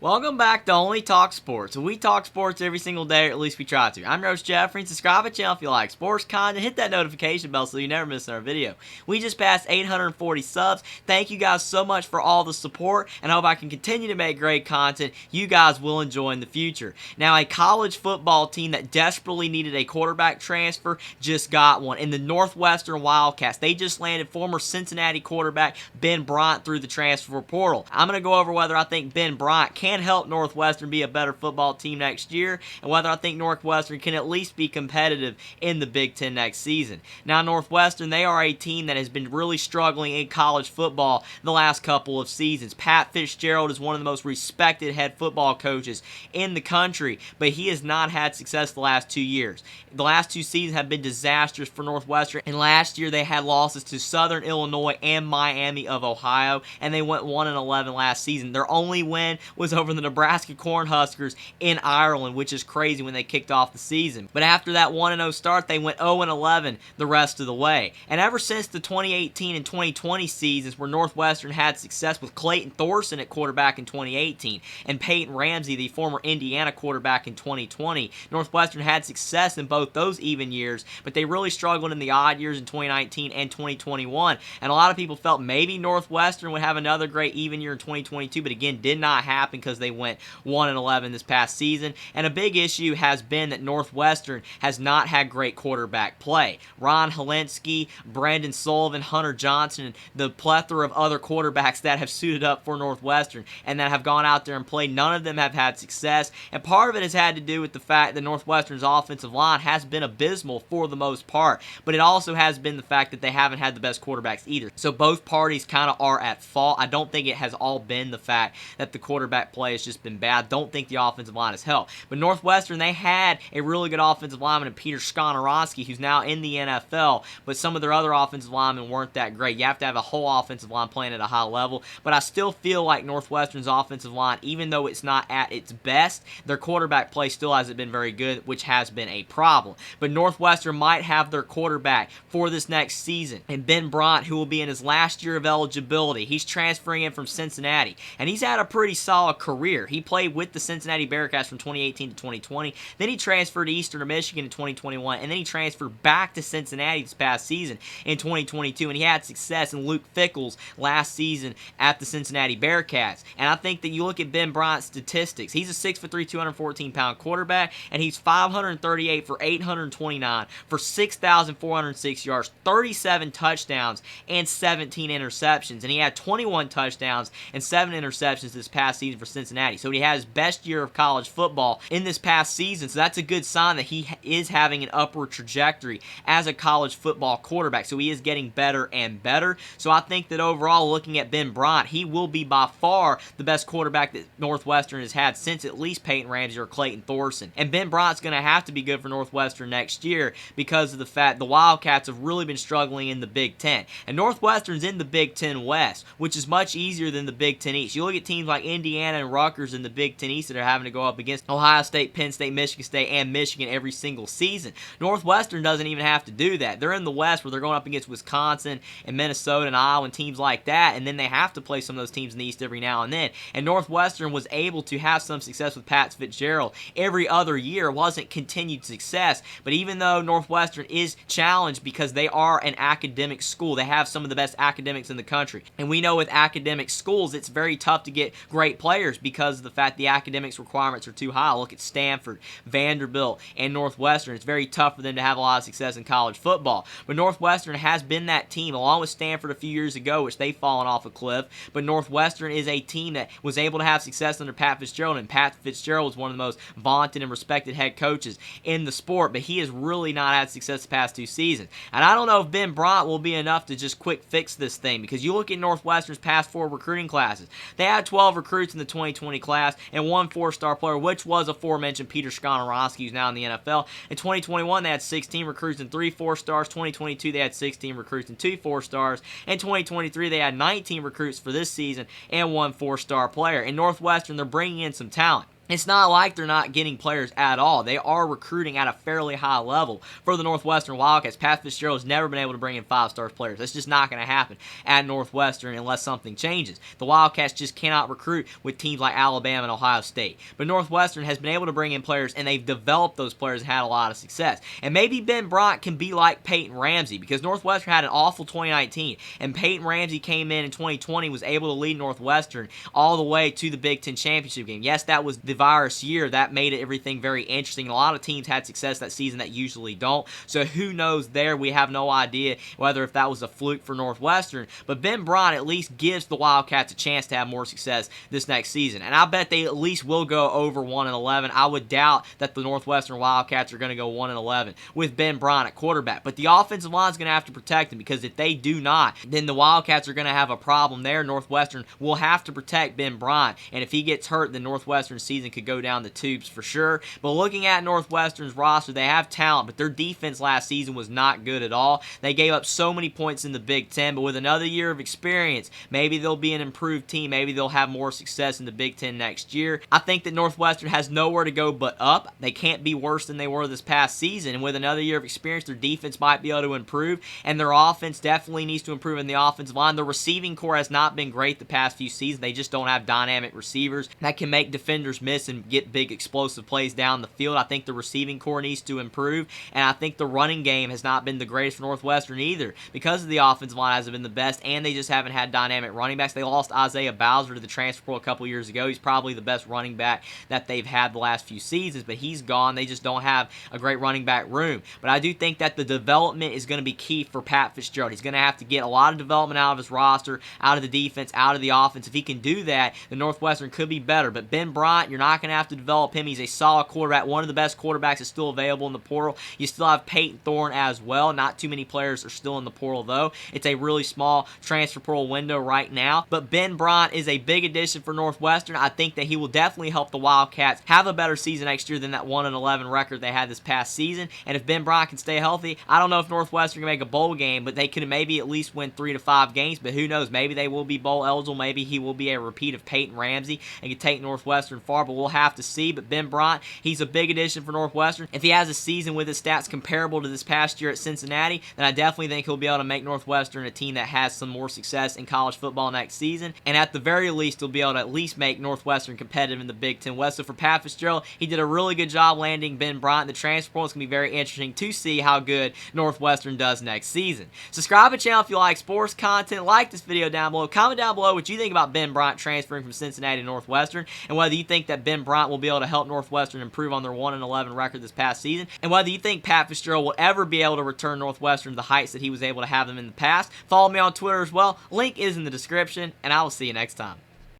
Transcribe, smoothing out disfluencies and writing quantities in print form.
Welcome back to Only Talk Sports. We talk sports every single day, or at least we try to. I'm Roach Jeffrey, and subscribe to the channel if you like sports content. Hit that notification bell so you never miss our video. We just passed 840 subs. Thank you guys so much for all the support, and I hope I can continue to make great content you guys will enjoy in the future. Now, a college football team that desperately needed a quarterback transfer just got one. In the Northwestern Wildcats, they just landed former Cincinnati quarterback Ben Bryant through the transfer portal. I'm going to go over whether I think Ben Bryant can help Northwestern be a better football team next year, and whether I think Northwestern can at least be competitive in the Big Ten next season. Now, Northwestern, they are a team that has been really struggling in college football the last couple of seasons. Pat Fitzgerald is one of the most respected head football coaches in the country, but he has not had success the last 2 years. The last 2 seasons have been disastrous for Northwestern, and last year they had losses to Southern Illinois and Miami of Ohio, and they went 1-11 last season. Their only win was over the Nebraska Cornhuskers in Ireland, which is crazy when they kicked off the season. But after that 1-0 start, they went 0-11 the rest of the way. And ever since the 2018 and 2020 seasons, where Northwestern had success with Clayton Thorson at quarterback in 2018 and Peyton Ramsey, the former Indiana quarterback, in 2020, Northwestern had success in both those even years, but they really struggled in the odd years in 2019 and 2021. And a lot of people felt maybe Northwestern would have another great even year in 2022, but again, did not happen because they went 1-11 this past season. And a big issue has been that Northwestern has not had great quarterback play. Ron Helinski, Brandon Sullivan, Hunter Johnson, and the plethora of other quarterbacks that have suited up for Northwestern and that have gone out there and played, none of them have had success. And part of it has had to do with the fact that Northwestern's offensive line has been abysmal for the most part, but it also has been the fact that they haven't had the best quarterbacks either. So both parties kind of are at fault. I don't think it has all been the fact that the quarterback play has just been bad. I don't think the offensive line has helped. But Northwestern, they had a really good offensive lineman in Peter Skonorowski, who's now in the NFL, but some of their other offensive linemen weren't that great. You have to have a whole offensive line playing at a high level, but I still feel like Northwestern's offensive line, even though it's not at its best, their quarterback play still hasn't been very good, which has been a problem. But Northwestern might have their quarterback for this next season, and Ben Bryant, who will be in his last year of eligibility. He's transferring in from Cincinnati, and he's had a pretty solid career. He played with the Cincinnati Bearcats from 2018 to 2020. Then he transferred to Eastern Michigan in 2021, and then he transferred back to Cincinnati this past season in 2022, and he had success in Luke Fickell's last season at the Cincinnati Bearcats. And I think that you look at Ben Bryant's statistics. He's a 6'3", 214-pound quarterback, and he's 538 for 829 for 6,406 yards, 37 touchdowns, and 17 interceptions. And he had 21 touchdowns and 7 interceptions this past season for Cincinnati. So he had his best year of college football in this past season. So that's a good sign that he is having an upward trajectory as a college football quarterback. So he is getting better and better. So I think that overall, looking at Ben Bryant, he will be by far the best quarterback that Northwestern has had since at least Peyton Ramsey or Clayton Thorson. And Ben Bryant's going to have to be good for Northwestern next year because of the fact the Wildcats have really been struggling in the Big Ten. And Northwestern's in the Big Ten West, which is much easier than the Big Ten East. You look at teams like Indiana and Rutgers in the Big Ten East that are having to go up against Ohio State, Penn State, Michigan State, and Michigan every single season. Northwestern doesn't even have to do that. They're in the West where they're going up against Wisconsin and Minnesota and Iowa and teams like that, and then they have to play some of those teams in the East every now and then. And Northwestern was able to have some success with Pat Fitzgerald every other year. It wasn't continued success, but even though Northwestern is challenged because they are an academic school, they have some of the best academics in the country. And we know with academic schools, it's very tough to get great players because of the fact the academics requirements are too high. Look at Stanford, Vanderbilt, and Northwestern. It's very tough for them to have a lot of success in college football. But Northwestern has been that team, along with Stanford a few years ago, which they've fallen off a cliff. But Northwestern is a team that was able to have success under Pat Fitzgerald, and Pat Fitzgerald was one of the most vaunted and respected head coaches in the sport, but he has really not had success the past 2 seasons. And I don't know if Ben Bryant will be enough to just quick fix this thing, because you look at Northwestern's past 4 recruiting classes. They had 12 recruits in the 2020 class and 1 4-star player, which was aforementioned Peter Skonorowski, who's now in the NFL. In 2021, they had 16 recruits and 3 4-stars. 2022, they had 16 recruits and 2 4-stars. In 2023, they had 19 recruits for this season and 1 4-star player. In Northwestern, they're bringing in some talent. It's not like they're not getting players at all. They are recruiting at a fairly high level for the Northwestern Wildcats. Pat Fitzgerald has never been able to bring in 5-star players. That's just not going to happen at Northwestern unless something changes. The Wildcats just cannot recruit with teams like Alabama and Ohio State. But Northwestern has been able to bring in players, and they've developed those players and had a lot of success. And maybe Ben Bryant can be like Peyton Ramsey, because Northwestern had an awful 2019, and Peyton Ramsey came in 2020, was able to lead Northwestern all the way to the Big Ten championship game. Yes, that was the virus year. That made everything very interesting. A lot of teams had success that season that usually don't. So who knows there? We have no idea whether if that was a fluke for Northwestern. But Ben Bryant at least gives the Wildcats a chance to have more success this next season. And I bet they at least will go over 1-11. I would doubt that the Northwestern Wildcats are going to go 1-11 with Ben Bryant at quarterback. But the offensive line is going to have to protect him, because if they do not, then the Wildcats are going to have a problem there. Northwestern will have to protect Ben Bryant. And if he gets hurt, then Northwestern's season could go down the tubes for sure. But looking at Northwestern's roster, they have talent, but their defense last season was not good at all. They gave up so many points in the Big Ten, but with another year of experience, maybe they'll be an improved team. Maybe they'll have more success in the Big Ten next year. I think that Northwestern has nowhere to go but up. They can't be worse than they were this past season, and with another year of experience, their defense might be able to improve, and their offense definitely needs to improve in the offensive line. The receiving core has not been great the past few seasons. They just don't have dynamic receivers that can make defenders miss and get big explosive plays down the field. I think the receiving core needs to improve, and I think the running game has not been the greatest for Northwestern either, because of the offensive line hasn't been the best, and they just haven't had dynamic running backs. They lost Isaiah Bowser to the transfer portal a couple years ago. He's probably the best running back that they've had the last few seasons, but he's gone. They just don't have a great running back room. But I do think that the development is going to be key for Pat Fitzgerald. He's going to have to get a lot of development out of his roster, out of the defense, out of the offense. If he can do that, the Northwestern could be better. But Ben Bryant, you're not going to have to develop him. He's a solid quarterback. One of the best quarterbacks is still available in the portal. You still have Peyton Thorne as well. Not too many players are still in the portal, though. It's a really small transfer portal window right now. But Ben Bryant is a big addition for Northwestern. I think that he will definitely help the Wildcats have a better season next year than that 1-11 record they had this past season. And if Ben Bryant can stay healthy, I don't know if Northwestern can make a bowl game, but they could maybe at least win 3 to 5 games. But who knows? Maybe they will be bowl eligible. Maybe he will be a repeat of Peyton Ramsey and can take Northwestern far, but we'll have to see. But Ben Bryant, he's a big addition for Northwestern. If he has a season with his stats comparable to this past year at Cincinnati, then I definitely think he'll be able to make Northwestern a team that has some more success in college football next season. And at the very least, he'll be able to at least make Northwestern competitive in the Big Ten West. So for Pat Fitzgerald, he did a really good job landing Ben Bryant. The transfer portal is going to be very interesting to see how good Northwestern does next season. Subscribe to the channel if you like sports content. Like this video down below. Comment down below what you think about Ben Bryant transferring from Cincinnati to Northwestern, and whether you think that Ben Bryant will be able to help Northwestern improve on their 1-11 record this past season, and whether you think Pat Fitzgerald will ever be able to return Northwestern to the heights that he was able to have them in the past. Follow me on Twitter as well. Link is in the description, and I will see you next time.